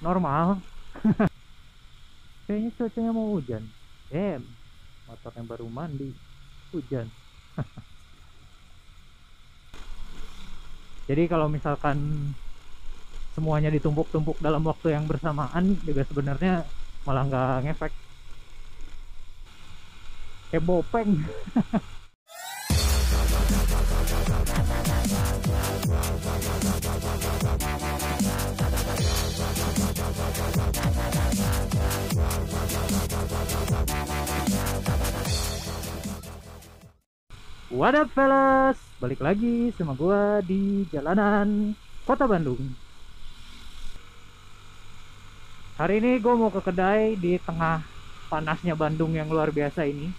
normal. Kayaknya cuacanya mau hujan. Motor yang baru mandi hujan. Jadi kalau misalkan semuanya ditumpuk-tumpuk dalam waktu yang bersamaan juga sebenarnya malah nggak ngefek, kayak bopeng. What up fellas, balik lagi sama gua di jalanan kota Bandung. Hari ini gua mau ke kedai di tengah panasnya Bandung yang luar biasa ini.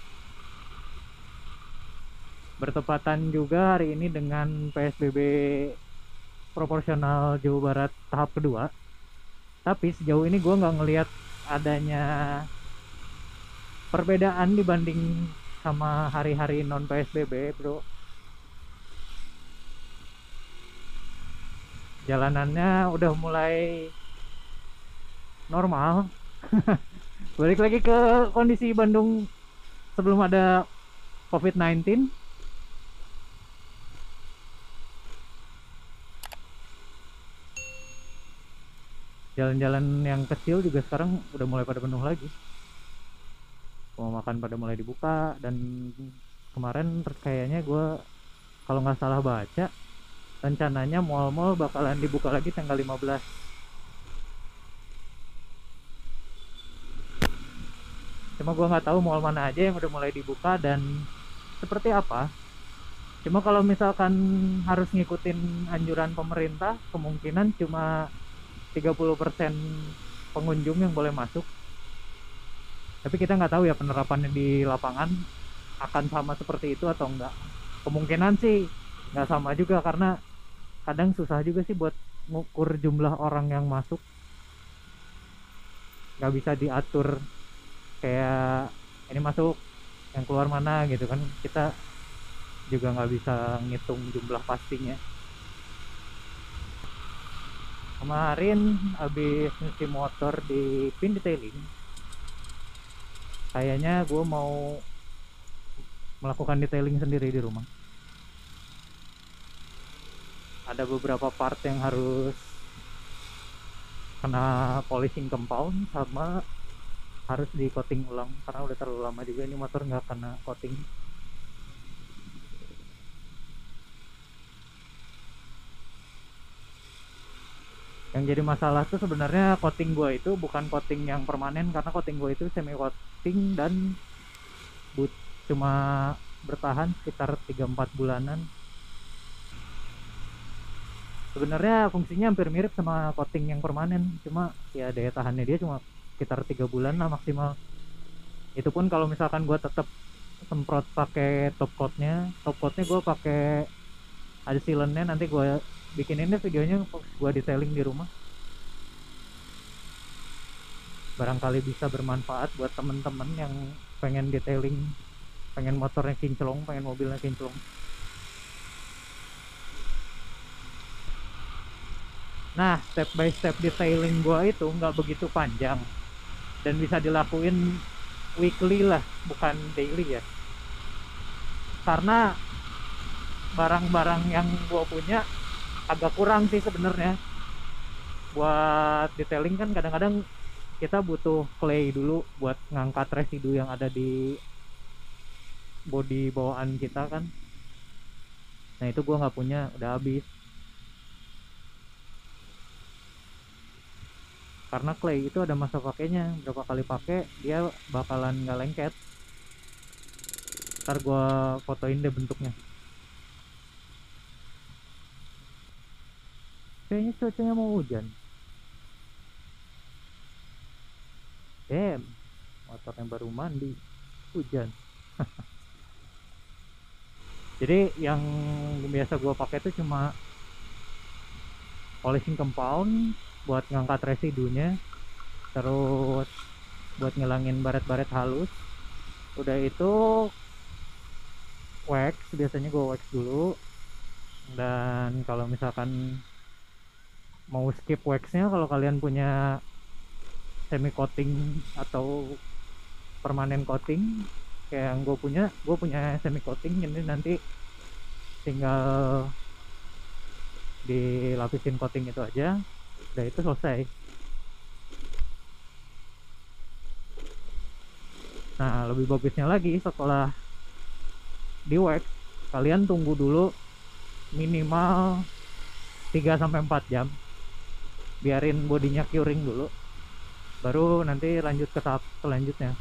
Bertepatan juga hari ini dengan PSBB proporsional Jawa Barat tahap kedua. Tapi sejauh ini gua nggak ngelihat adanya perbedaan dibanding sama hari-hari non PSBB, bro. Jalanannya udah mulai normal. Balik lagi ke kondisi Bandung sebelum ada COVID-19. Jalan-jalan yang kecil juga sekarang udah mulai pada penuh lagi. Rumah makan pada mulai dibuka. Dan kemarin kayaknya gue, kalau nggak salah baca, rencananya mall-mall bakalan dibuka lagi tanggal 15. Cuma gue nggak tahu mall mana aja yang udah mulai dibuka dan seperti apa. Cuma kalau misalkan harus ngikutin anjuran pemerintah, kemungkinan cuma 30% pengunjung yang boleh masuk. Tapi kita nggak tahu ya penerapannya di lapangan akan sama seperti itu atau enggak. Kemungkinan sih nggak sama juga, karena kadang susah juga sih buat ngukur jumlah orang yang masuk. Nggak bisa diatur kayak ini masuk, yang keluar mana gitu kan. Kita juga nggak bisa ngitung jumlah pastinya. Kemarin habis nyuci motor di pin detailing, kayaknya gue mau melakukan detailing sendiri di rumah. Ada beberapa part yang harus kena polishing compound, sama harus di coating ulang karena udah terlalu lama juga ini motor nggak kena coating. Yang jadi masalah tuh sebenarnya coating gua itu bukan coating yang permanen, karena coating gua itu semi coating dan but cuma bertahan sekitar 3-4 bulanan. Sebenarnya fungsinya hampir mirip sama coating yang permanen, cuma ya daya tahannya dia cuma sekitar 3 bulan lah maksimal. Itu pun kalau misalkan gua tetap semprot pakai top coatnya gua pakai ada sealantnya. Nanti gua bikin ini videonya gua detailing di rumah, barangkali bisa bermanfaat buat temen-temen yang pengen detailing, pengen motornya kinclong, pengen mobilnya kinclong. Nah, step by step detailing gua itu nggak begitu panjang dan bisa dilakuin weekly lah, bukan daily ya. Karena barang-barang yang gua punya agak kurang sih sebenarnya. Buat detailing kan kadang-kadang kita butuh clay dulu buat ngangkat residu yang ada di body bawaan kita kan. Nah itu gua nggak punya, udah habis. Karena clay itu ada masa pakainya, berapa kali pakai dia bakalan nggak lengket. Ntar gua fotoin deh bentuknya. Kayaknya cuacanya mau hujan. Damn, motor yang baru mandi hujan. Jadi yang biasa gua pakai itu cuma polishing compound buat ngangkat residunya, terus buat ngilangin baret-baret halus. Udah itu wax, biasanya gue wax dulu. Dan kalau misalkan mau skip waxnya kalau kalian punya semi coating atau permanen coating kayak yang gue punya semi coating, jadi nanti tinggal dilapisin coating itu aja, udah itu selesai. Nah, lebih bagusnya lagi setelah di wax, kalian tunggu dulu minimal 3 sampai 4 jam, biarin bodinya curing dulu, baru nanti lanjut ke tahap selanjutnya.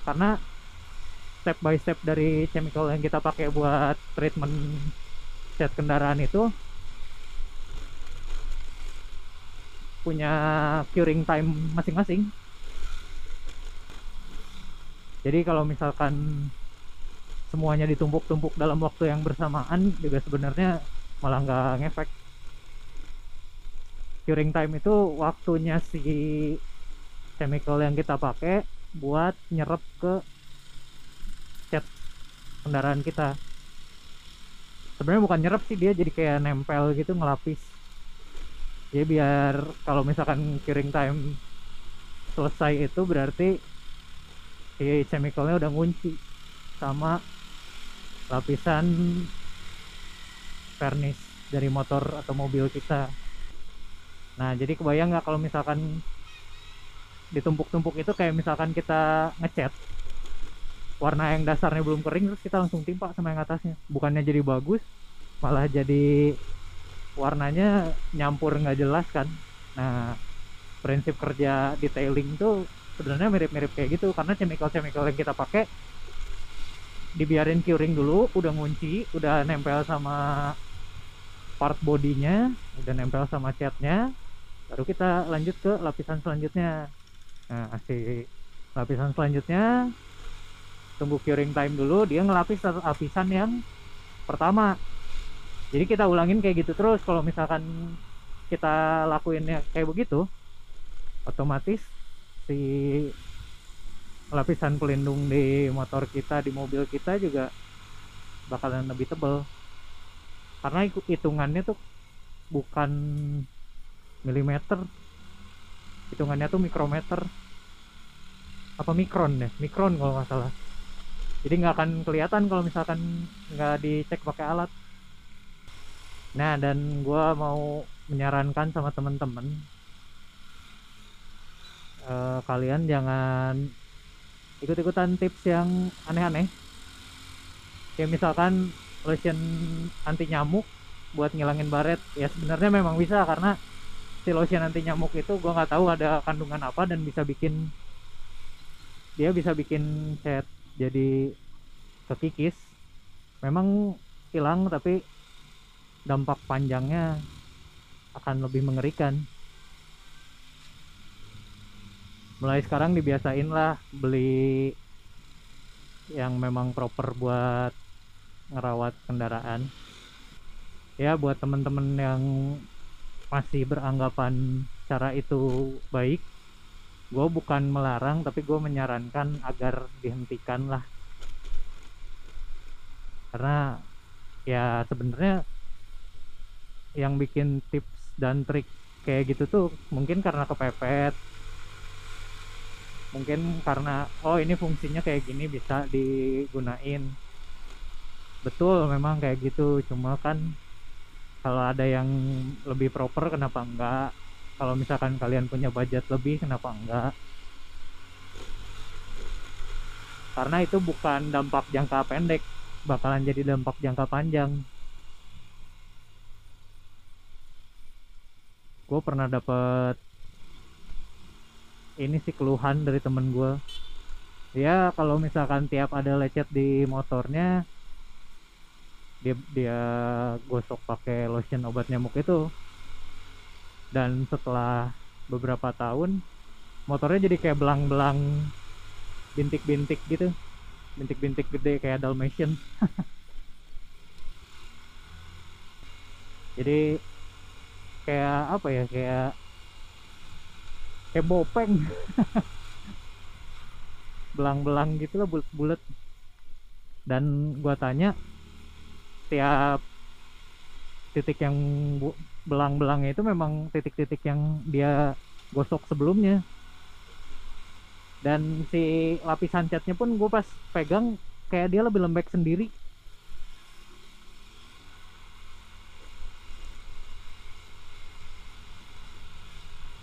Karena step by step dari chemical yang kita pakai buat treatment cat kendaraan itu punya curing time masing-masing. Jadi kalau misalkan semuanya ditumpuk-tumpuk dalam waktu yang bersamaan juga sebenarnya malah nggak ngefek. Curing time itu waktunya si chemical yang kita pakai buat nyerap ke cat kendaraan kita. Sebenarnya bukan nyerap sih, dia jadi kayak nempel gitu, ngelapis. Jadi biar kalau misalkan curing time selesai itu berarti si chemicalnya udah ngunci sama lapisan vernis dari motor atau mobil kita. Nah, jadi kebayang nggak kalau misalkan ditumpuk-tumpuk itu kayak misalkan kita ngecat warna yang dasarnya belum kering terus kita langsung timpa sama yang atasnya, bukannya jadi bagus malah jadi warnanya nyampur nggak jelas kan. Nah, prinsip kerja detailing tuh sebenarnya mirip-mirip kayak gitu, karena chemical-chemical yang kita pakai dibiarin curing dulu, udah ngunci, udah nempel sama part bodinya, udah nempel sama catnya, baru kita lanjut ke lapisan selanjutnya. Nah, si lapisan selanjutnya tunggu curing time dulu, dia ngelapis lapisan yang pertama. Jadi kita ulangin kayak gitu terus. Kalau misalkan kita lakuinnya kayak begitu, otomatis si lapisan pelindung di motor kita, di mobil kita juga bakalan lebih tebal. Karena hitungannya tuh bukan milimeter, hitungannya tuh mikrometer apa mikron deh, mikron kalau nggak salah. Jadi nggak akan kelihatan kalau misalkan nggak dicek pakai alat. Nah, dan gue mau menyarankan sama temen-temen, kalian jangan ikut-ikutan tips yang aneh-aneh. Kayak misalkan lotion anti nyamuk buat ngilangin baret, ya sebenarnya memang bisa, karena si lotion anti nyamuk itu gue nggak tahu ada kandungan apa dan bisa bikin cat jadi kekikis. Memang hilang, tapi dampak panjangnya akan lebih mengerikan. Mulai sekarang dibiasain lah beli yang memang proper buat ngerawat kendaraan. Ya, buat temen-temen yang masih beranggapan cara itu baik, gue bukan melarang, tapi gue menyarankan agar dihentikan lah. Karena ya sebenarnya yang bikin tips dan trik kayak gitu tuh mungkin karena kepepet, mungkin karena oh ini fungsinya kayak gini bisa digunain. Betul, memang kayak gitu, cuma kan kalau ada yang lebih proper kenapa enggak? Kalau misalkan kalian punya budget lebih kenapa enggak? Karena itu bukan dampak jangka pendek, bakalan jadi dampak jangka panjang. Gue pernah dapet ini sih keluhan dari temen gue. Ya kalau misalkan tiap ada lecet di motornya, dia gosok pakai lotion obat nyamuk itu, dan setelah beberapa tahun motornya jadi kayak belang-belang, bintik-bintik gitu, bintik-bintik gede kayak Dalmatian. Jadi kayak apa ya, kayak bopeng, belang-belang gitu lah, bulat-bulat. Dan gua tanya tiap titik yang belang-belangnya itu memang titik-titik yang dia gosok sebelumnya. Dan si lapisan catnya pun gue pas pegang kayak dia lebih lembek sendiri.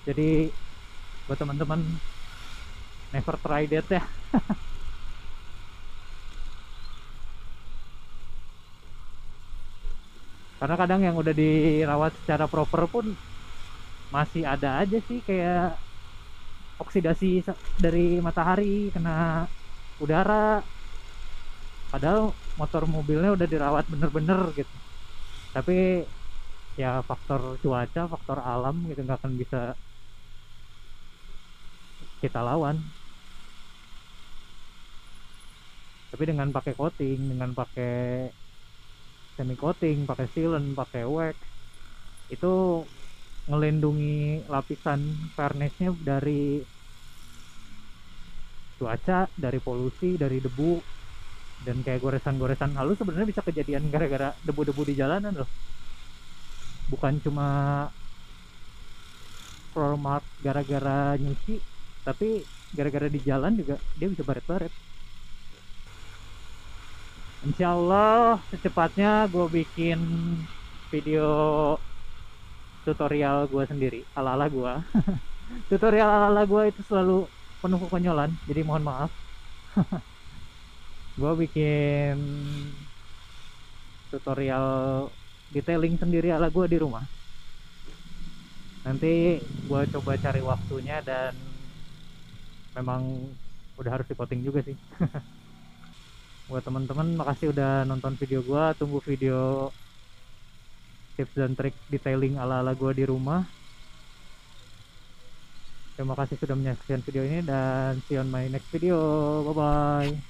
Jadi buat teman-teman, never try that ya. Karena kadang yang udah dirawat secara proper pun masih ada aja sih kayak oksidasi dari matahari kena udara, padahal motor mobilnya udah dirawat bener-bener gitu. Tapi ya faktor cuaca, faktor alam gitu nggak akan bisa kita lawan. Tapi dengan pakai coating, dengan pakai semi coating, pakai sealant, pakai wax, itu ngelindungi lapisan varnisnya dari cuaca, dari polusi, dari debu, dan kayak goresan-goresan halus sebenarnya bisa kejadian gara-gara debu-debu di jalanan loh. Bukan cuma floor mark gara-gara nyuci, tapi gara-gara di jalan juga dia bisa baret-baret. Insya Allah secepatnya gue bikin video tutorial gue sendiri ala-ala gue. Tutorial ala-ala gue itu selalu penuh kekonyolan, jadi mohon maaf. Gue bikin tutorial detailing sendiri ala gue di rumah. Nanti gue coba cari waktunya, dan memang udah harus di-coating juga sih. Buat teman-teman, makasih udah nonton video gue. Tunggu video tips dan trik detailing ala-ala gue di rumah. Terima kasih sudah menyaksikan video ini, dan see you on my next video. Bye bye.